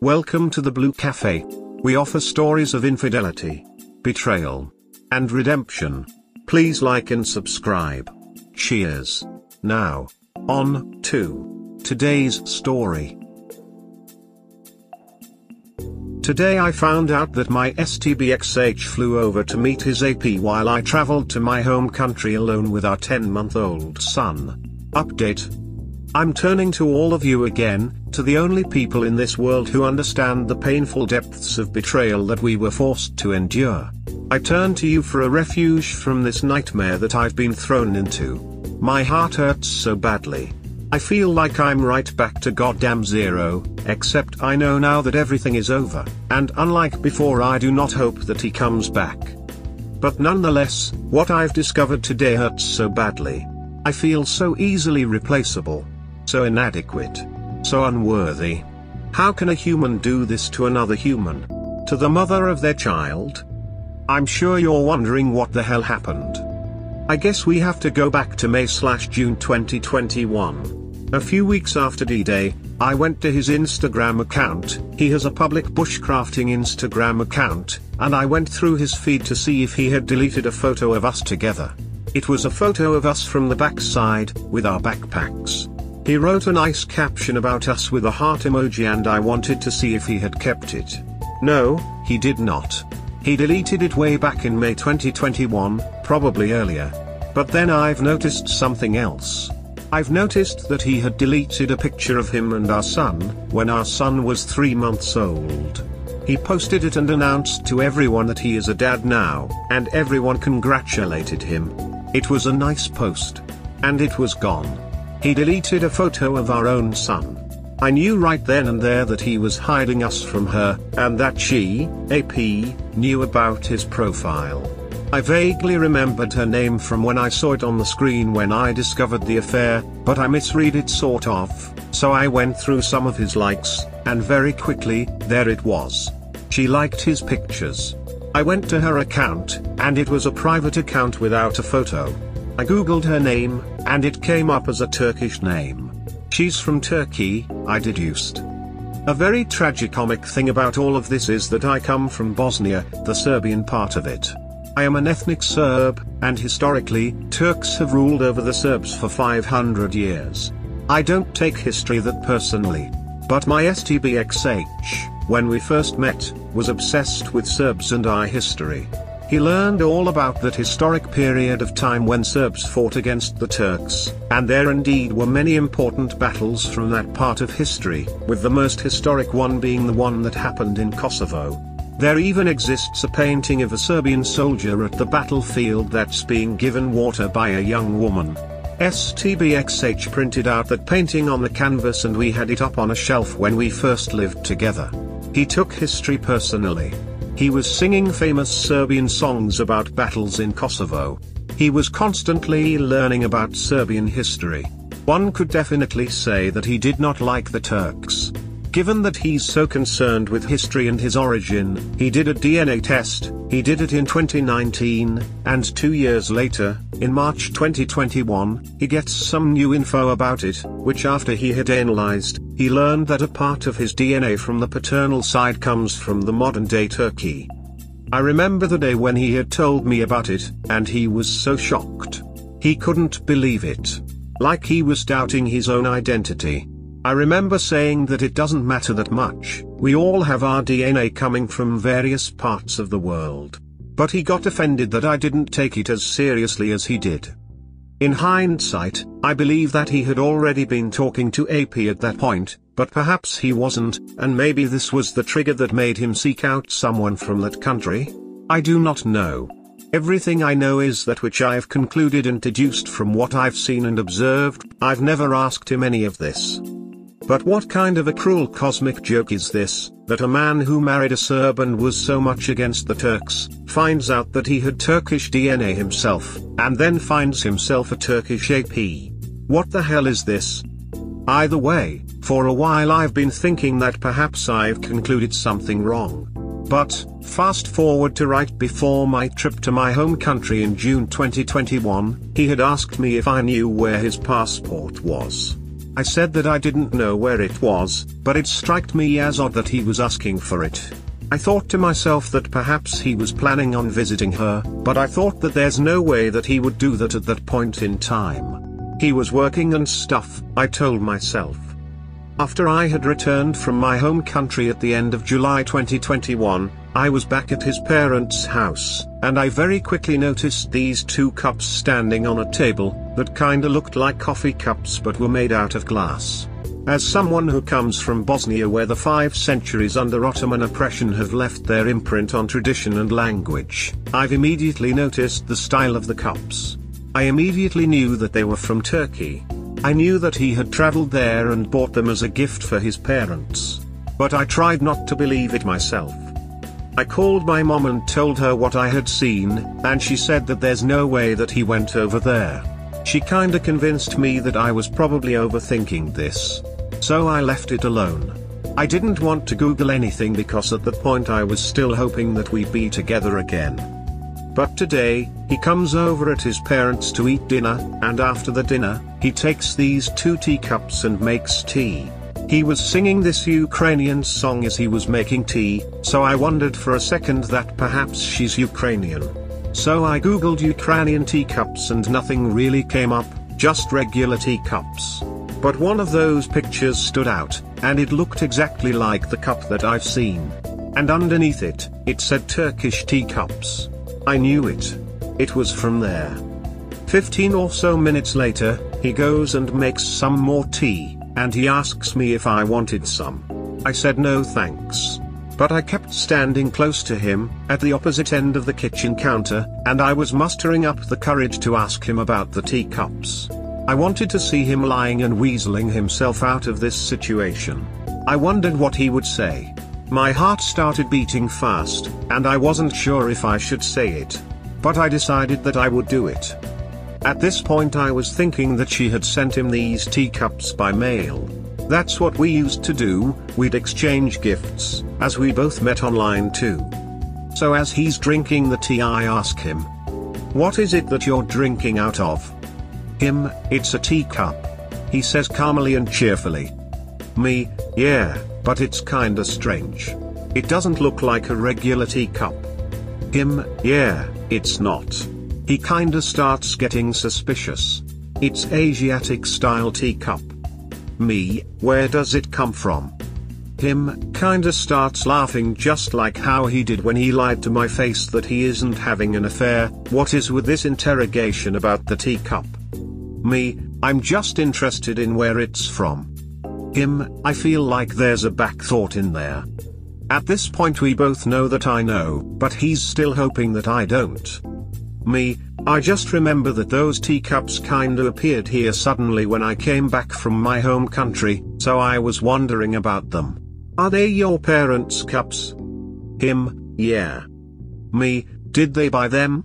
Welcome to the Blue Cafe. We offer stories of infidelity, betrayal, and redemption. Please like and subscribe. Cheers. Now, on to today's story. Today I found out that my STBXH flew over to meet his AP while I traveled to my home country alone with our 10-month-old son. Update. I'm turning to all of you again, to the only people in this world who understand the painful depths of betrayal that we were forced to endure. I turn to you for a refuge from this nightmare that I've been thrown into. My heart hurts so badly. I feel like I'm right back to goddamn zero, except I know now that everything is over, and unlike before I do not hope that he comes back. But nonetheless, what I've discovered today hurts so badly. I feel so easily replaceable. So inadequate. So unworthy. How can a human do this to another human? To the mother of their child? I'm sure you're wondering what the hell happened. I guess we have to go back to May/June 2021. A few weeks after D-Day, I went to his Instagram account. He has a public bushcrafting Instagram account, and I went through his feed to see if he had deleted a photo of us together. It was a photo of us from the backside, with our backpacks. He wrote a nice caption about us with a heart emoji, and I wanted to see if he had kept it. No, he did not. He deleted it way back in May 2021, probably earlier. But then I've noticed something else. I've noticed that he had deleted a picture of him and our son, when our son was 3 months old. He posted it and announced to everyone that he is a dad now, and everyone congratulated him. It was a nice post. And it was gone. He deleted a photo of our own son. I knew right then and there that he was hiding us from her, and that she, AP, knew about his profile. I vaguely remembered her name from when I saw it on the screen when I discovered the affair, but I misread it sort of, so I went through some of his likes, and very quickly, there it was. She liked his pictures. I went to her account, and it was a private account without a photo. I googled her name, and it came up as a Turkish name. She's from Turkey, I deduced. A very tragicomic thing about all of this is that I come from Bosnia, the Serbian part of it. I am an ethnic Serb, and historically, Turks have ruled over the Serbs for 500 years. I don't take history that personally. But my STBXH, when we first met, was obsessed with Serbs and our history. He learned all about that historic period of time when Serbs fought against the Turks, and there indeed were many important battles from that part of history, with the most historic one being the one that happened in Kosovo. There even exists a painting of a Serbian soldier at the battlefield that's being given water by a young woman. STBXH printed out that painting on the canvas and we had it up on a shelf when we first lived together. He took history personally. He was singing famous Serbian songs about battles in Kosovo. He was constantly learning about Serbian history. One could definitely say that he did not like the Turks. Given that he's so concerned with history and his origin, he did a DNA test. He did it in 2019, and 2 years later, in March 2021, he gets some new info about it, which after he had analyzed, he learned that a part of his DNA from the paternal side comes from the modern-day Turkey. I remember the day when he had told me about it, and he was so shocked. He couldn't believe it. Like he was doubting his own identity. I remember saying that it doesn't matter that much, we all have our DNA coming from various parts of the world. But he got offended that I didn't take it as seriously as he did. In hindsight, I believe that he had already been talking to AP at that point, but perhaps he wasn't, and maybe this was the trigger that made him seek out someone from that country? I do not know. Everything I know is that which I have concluded and deduced from what I've seen and observed. I've never asked him any of this. But what kind of a cruel cosmic joke is this, that a man who married a Serb and was so much against the Turks, finds out that he had Turkish DNA himself, and then finds himself a Turkish AP? What the hell is this? Either way, for a while I've been thinking that perhaps I've concluded something wrong. But, fast forward to right before my trip to my home country in June 2021, he had asked me if I knew where his passport was. I said that I didn't know where it was, but it struck me as odd that he was asking for it. I thought to myself that perhaps he was planning on visiting her, but I thought that there's no way that he would do that at that point in time. He was working and stuff, I told myself. After I had returned from my home country at the end of July 2021, I was back at his parents' house, and I very quickly noticed these two cups standing on a table, that kinda looked like coffee cups but were made out of glass. As someone who comes from Bosnia where the 5 centuries under Ottoman oppression have left their imprint on tradition and language, I've immediately noticed the style of the cups. I immediately knew that they were from Turkey. I knew that he had traveled there and bought them as a gift for his parents. But I tried not to believe it myself. I called my mom and told her what I had seen, and she said that there's no way that he went over there. She kinda convinced me that I was probably overthinking this. So I left it alone. I didn't want to Google anything because at that point I was still hoping that we'd be together again. But today, he comes over at his parents to eat dinner, and after the dinner, he takes these 2 teacups and makes tea. He was singing this Ukrainian song as he was making tea, so I wondered for a second that perhaps she's Ukrainian. So I googled Ukrainian teacups and nothing really came up, just regular teacups. But one of those pictures stood out, and it looked exactly like the cup that I've seen. And underneath it, it said Turkish teacups. I knew it. It was from there. 15 or so minutes later, he goes and makes some more tea, and he asks me if I wanted some. I said no thanks. But I kept standing close to him, at the opposite end of the kitchen counter, and I was mustering up the courage to ask him about the teacups. I wanted to see him lying and weaseling himself out of this situation. I wondered what he would say. My heart started beating fast, and I wasn't sure if I should say it. But I decided that I would do it. At this point I was thinking that she had sent him these teacups by mail. That's what we used to do, we'd exchange gifts, as we both met online too. So as he's drinking the tea I ask him, "What is it that you're drinking out of?" Him, "It's a teacup," he says calmly and cheerfully. Me, "Yeah, but it's kinda strange. It doesn't look like a regular teacup." Him, "Yeah, it's not." He kinda starts getting suspicious. "It's Asiatic style teacup." Me, "Where does it come from?" Him, kinda starts laughing just like how he did when he lied to my face that he isn't having an affair. What is with this interrogation about the teacup? Me, "I'm just interested in where it's from." Him, "I feel like there's a back thought in there." At this point we both know that I know, but he's still hoping that I don't. Me, "I just remember that those teacups kinda appeared here suddenly when I came back from my home country, so I was wondering about them. Are they your parents' cups?" Him, "Yeah." Me, "Did they buy them?"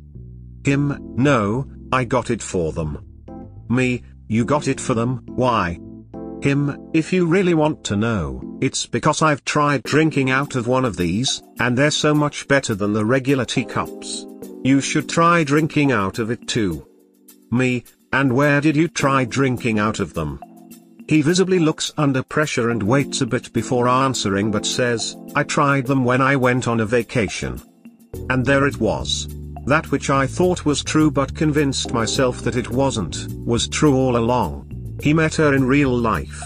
Him, "No, I got it for them." Me, "You got it for them, why?" Him, "If you really want to know, it's because I've tried drinking out of one of these, and they're so much better than the regular teacups. You should try drinking out of it too." Me, "And where did you try drinking out of them?" He visibly looks under pressure and waits a bit before answering but says, "I tried them when I went on a vacation." And there it was. That which I thought was true but convinced myself that it wasn't, was true all along. He met her in real life.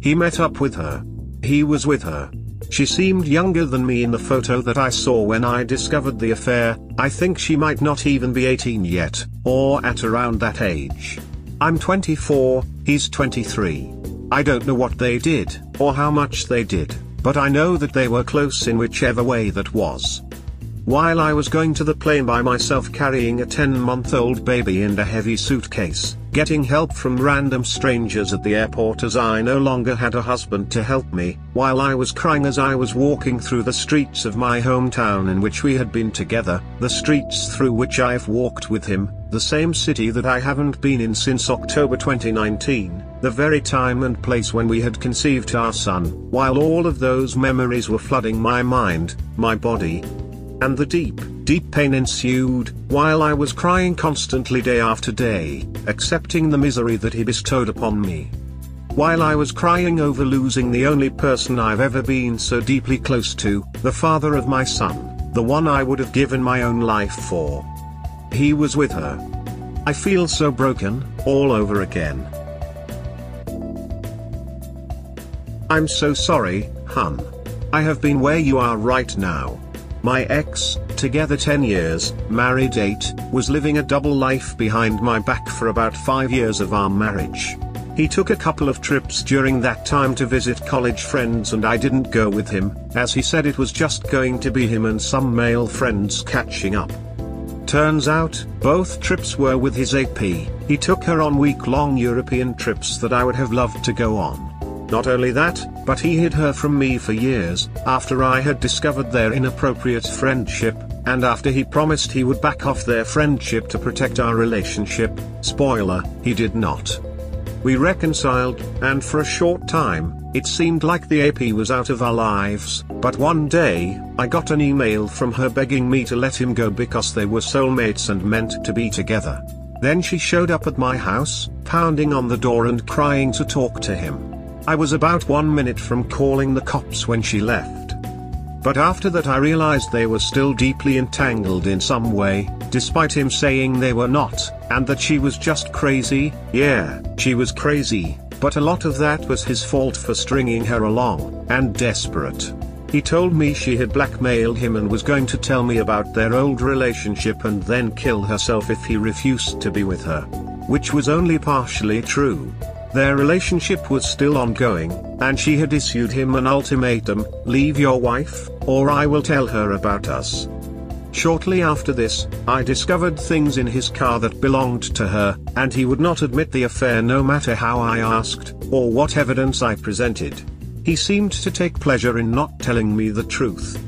He met up with her. He was with her. She seemed younger than me in the photo that I saw when I discovered the affair. I think she might not even be 18 yet, or at around that age. I'm 24, he's 23. I don't know what they did, or how much they did, but I know that they were close in whichever way that was. While I was going to the plane by myself carrying a 10-month-old baby and a heavy suitcase, getting help from random strangers at the airport as I no longer had a husband to help me, while I was crying as I was walking through the streets of my hometown in which we had been together, the streets through which I've walked with him, the same city that I haven't been in since October 2019, the very time and place when we had conceived our son, while all of those memories were flooding my mind, my body. And the deep, deep pain ensued, while I was crying constantly day after day, accepting the misery that he bestowed upon me. While I was crying over losing the only person I've ever been so deeply close to, the father of my son, the one I would have given my own life for. He was with her. I feel so broken, all over again. I'm so sorry, hun. I have been where you are right now. My ex, together 10 years, married 8, was living a double life behind my back for about 5 years of our marriage. He took a couple of trips during that time to visit college friends and I didn't go with him, as he said it was just going to be him and some male friends catching up. Turns out, both trips were with his AP. He took her on week-long European trips that I would have loved to go on. Not only that, but he hid her from me for years, after I had discovered their inappropriate friendship, and after he promised he would back off their friendship to protect our relationship. Spoiler, he did not. We reconciled, and for a short time, it seemed like the AP was out of our lives, but one day, I got an email from her begging me to let him go because they were soulmates and meant to be together. Then she showed up at my house, pounding on the door and crying to talk to him. I was about 1 minute from calling the cops when she left. But after that I realized they were still deeply entangled in some way, despite him saying they were not, and that she was just crazy. Yeah, she was crazy, but a lot of that was his fault for stringing her along, and desperate. He told me she had blackmailed him and was going to tell me about their old relationship and then kill herself if he refused to be with her. Which was only partially true. Their relationship was still ongoing, and she had issued him an ultimatum: leave your wife, or I will tell her about us. Shortly after this, I discovered things in his car that belonged to her, and he would not admit the affair no matter how I asked, or what evidence I presented. He seemed to take pleasure in not telling me the truth.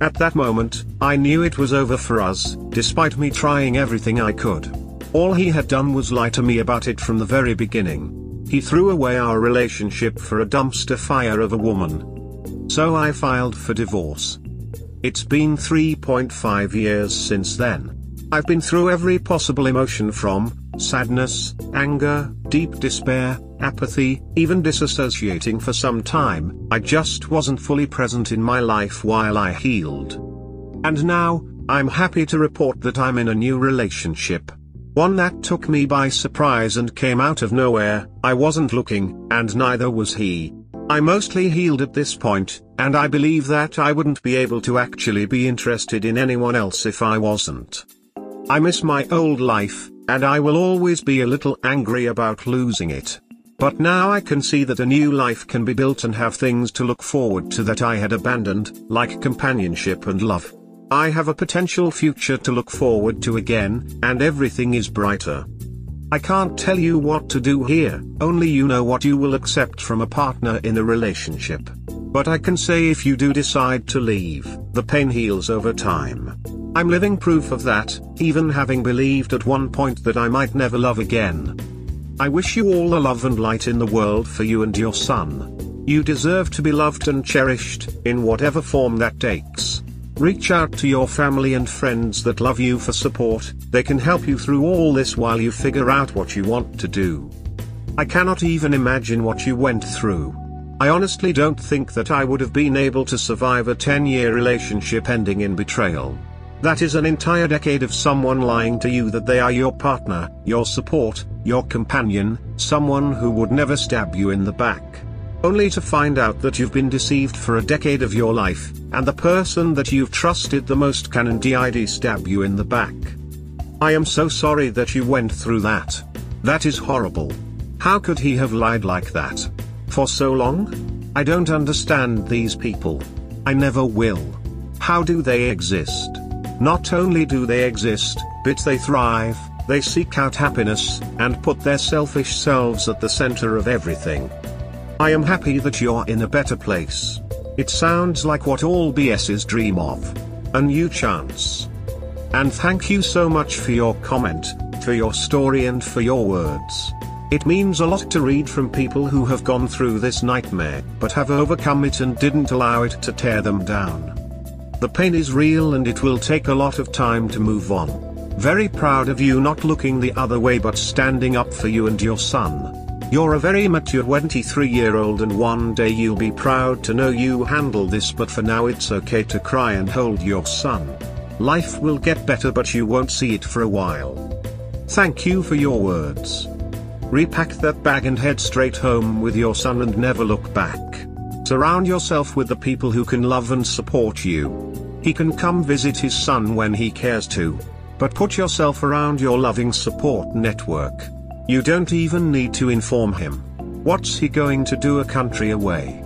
At that moment, I knew it was over for us, despite me trying everything I could. All he had done was lie to me about it from the very beginning. He threw away our relationship for a dumpster fire of a woman. So I filed for divorce. It's been 3.5 years since then. I've been through every possible emotion from sadness, anger, deep despair, apathy, even disassociating for some time. I just wasn't fully present in my life while I healed. And now, I'm happy to report that I'm in a new relationship. One that took me by surprise and came out of nowhere. I wasn't looking, and neither was he. I'm mostly healed at this point, and I believe that I wouldn't be able to actually be interested in anyone else if I wasn't. I miss my old life, and I will always be a little angry about losing it. But now I can see that a new life can be built and have things to look forward to that I had abandoned, like companionship and love. I have a potential future to look forward to again, and everything is brighter. I can't tell you what to do here, only you know what you will accept from a partner in a relationship. But I can say if you do decide to leave, the pain heals over time. I'm living proof of that, even having believed at one point that I might never love again. I wish you all the love and light in the world for you and your son. You deserve to be loved and cherished, in whatever form that takes. Reach out to your family and friends that love you for support. They can help you through all this while you figure out what you want to do. I cannot even imagine what you went through. I honestly don't think that I would have been able to survive a 10-year relationship ending in betrayal. That is an entire decade of someone lying to you that they are your partner, your support, your companion, someone who would never stab you in the back. Only to find out that you've been deceived for a decade of your life, and the person that you've trusted the most can indeed stab you in the back. I am so sorry that you went through that. That is horrible. How could he have lied like that? For so long? I don't understand these people. I never will. How do they exist? Not only do they exist, but they thrive, they seek out happiness, and put their selfish selves at the center of everything. I am happy that you're in a better place. It sounds like what all BS's dream of. A new chance. And thank you so much for your comment, for your story and for your words. It means a lot to read from people who have gone through this nightmare, but have overcome it and didn't allow it to tear them down. The pain is real and it will take a lot of time to move on. Very proud of you not looking the other way but standing up for you and your son. You're a very mature 23-year-old and one day you'll be proud to know you handled this, but for now it's okay to cry and hold your son. Life will get better, but you won't see it for a while. Thank you for your words. Repack that bag and head straight home with your son and never look back. Surround yourself with the people who can love and support you. He can come visit his son when he cares to. But put yourself around your loving support network. You don't even need to inform him. What's he going to do a country away?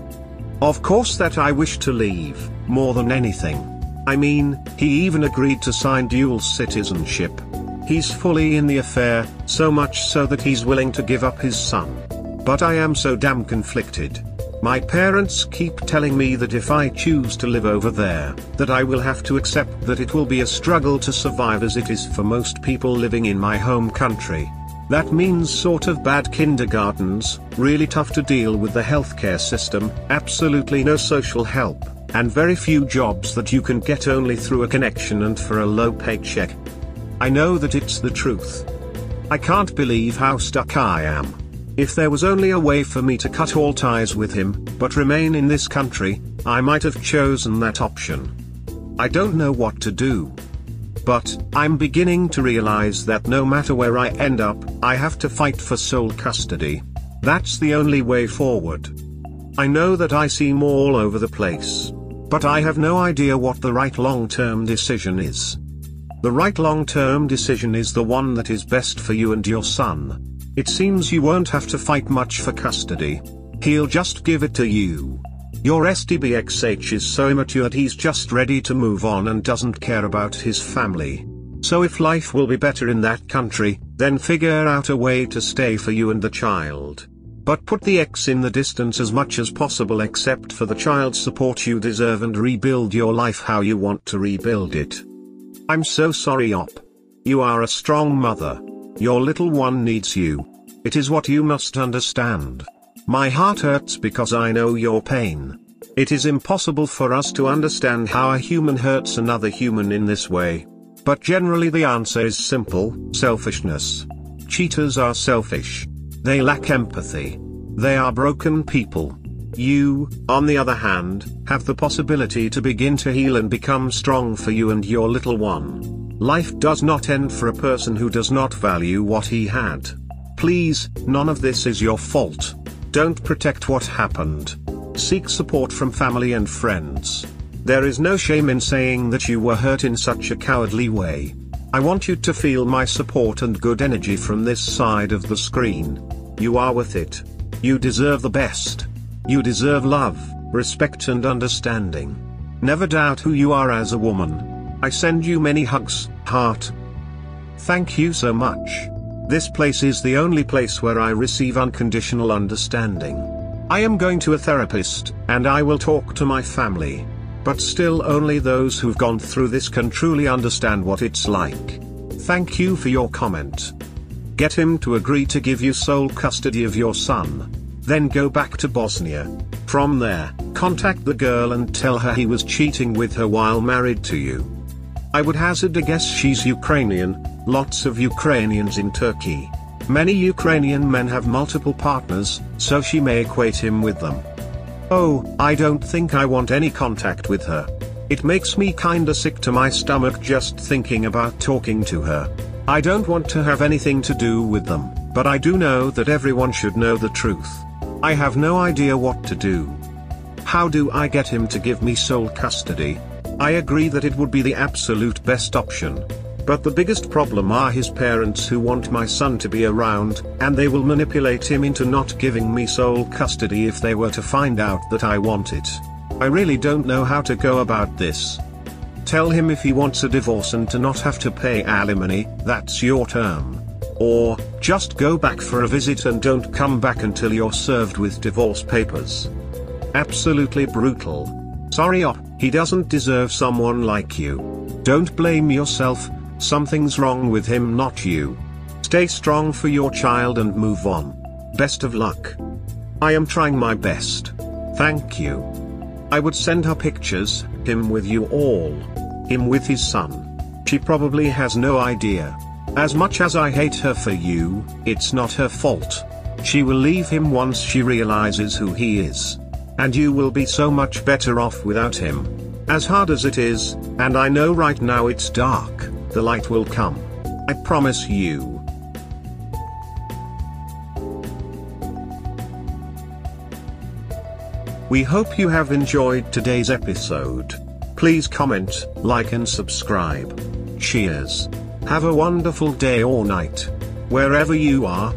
Of course that I wish to leave, more than anything. I mean, he even agreed to sign dual citizenship. He's fully in the affair, so much so that he's willing to give up his son. But I am so damn conflicted. My parents keep telling me that if I choose to live over there, that I will have to accept that it will be a struggle to survive, as it is for most people living in my home country. That means sort of bad kindergartens, really tough to deal with the healthcare system, absolutely no social help, and very few jobs that you can get only through a connection and for a low paycheck. I know that it's the truth. I can't believe how stuck I am. If there was only a way for me to cut all ties with him, but remain in this country, I might have chosen that option. I don't know what to do. But, I'm beginning to realize that no matter where I end up, I have to fight for sole custody. That's the only way forward. I know that I seem all over the place. But I have no idea what the right long-term decision is. The right long-term decision is the one that is best for you and your son. It seems you won't have to fight much for custody. He'll just give it to you. Your STBXH is so immature that he's just ready to move on and doesn't care about his family. So if life will be better in that country, then figure out a way to stay for you and the child. But put the X in the distance as much as possible, except for the child support you deserve, and rebuild your life how you want to rebuild it. I'm so sorry, Op. You are a strong mother. Your little one needs you. It is what you must understand. My heart hurts because I know your pain. It is impossible for us to understand how a human hurts another human in this way. But generally the answer is simple: selfishness. Cheaters are selfish. They lack empathy. They are broken people. You, on the other hand, have the possibility to begin to heal and become strong for you and your little one. Life does not end for a person who does not value what he had. Please, none of this is your fault. Don't protect what happened. Seek support from family and friends. There is no shame in saying that you were hurt in such a cowardly way. I want you to feel my support and good energy from this side of the screen. You are worth it. You deserve the best. You deserve love, respect and understanding. Never doubt who you are as a woman. I send you many hugs, heart. Thank you so much. This place is the only place where I receive unconditional understanding. I am going to a therapist, and I will talk to my family. But still, only those who've gone through this can truly understand what it's like. Thank you for your comment. Get him to agree to give you sole custody of your son. Then go back to Bosnia. From there, contact the girl and tell her he was cheating with her while married to you. I would hazard a guess she's Ukrainian. Lots of Ukrainians in Turkey. Many Ukrainian men have multiple partners, so she may equate him with them. Oh, I don't think I want any contact with her. It makes me kinda sick to my stomach just thinking about talking to her. I don't want to have anything to do with them, but I do know that everyone should know the truth. I have no idea what to do. How do I get him to give me sole custody? I agree that it would be the absolute best option. But the biggest problem are his parents, who want my son to be around, and they will manipulate him into not giving me sole custody if they were to find out that I want it. I really don't know how to go about this. Tell him if he wants a divorce and to not have to pay alimony, that's your term. Or, just go back for a visit and don't come back until you're served with divorce papers. Absolutely brutal. Sorry, Op, he doesn't deserve someone like you. Don't blame yourself. Something's wrong with him, not you. Stay strong for your child and move on. Best of luck. I am trying my best. Thank you. I would send her pictures, him with you all. Him with his son. She probably has no idea. As much as I hate her for you, it's not her fault. She will leave him once she realizes who he is. And you will be so much better off without him. As hard as it is, and I know right now it's dark, the light will come. I promise you. We hope you have enjoyed today's episode. Please comment, like and subscribe. Cheers. Have a wonderful day or night. Wherever you are.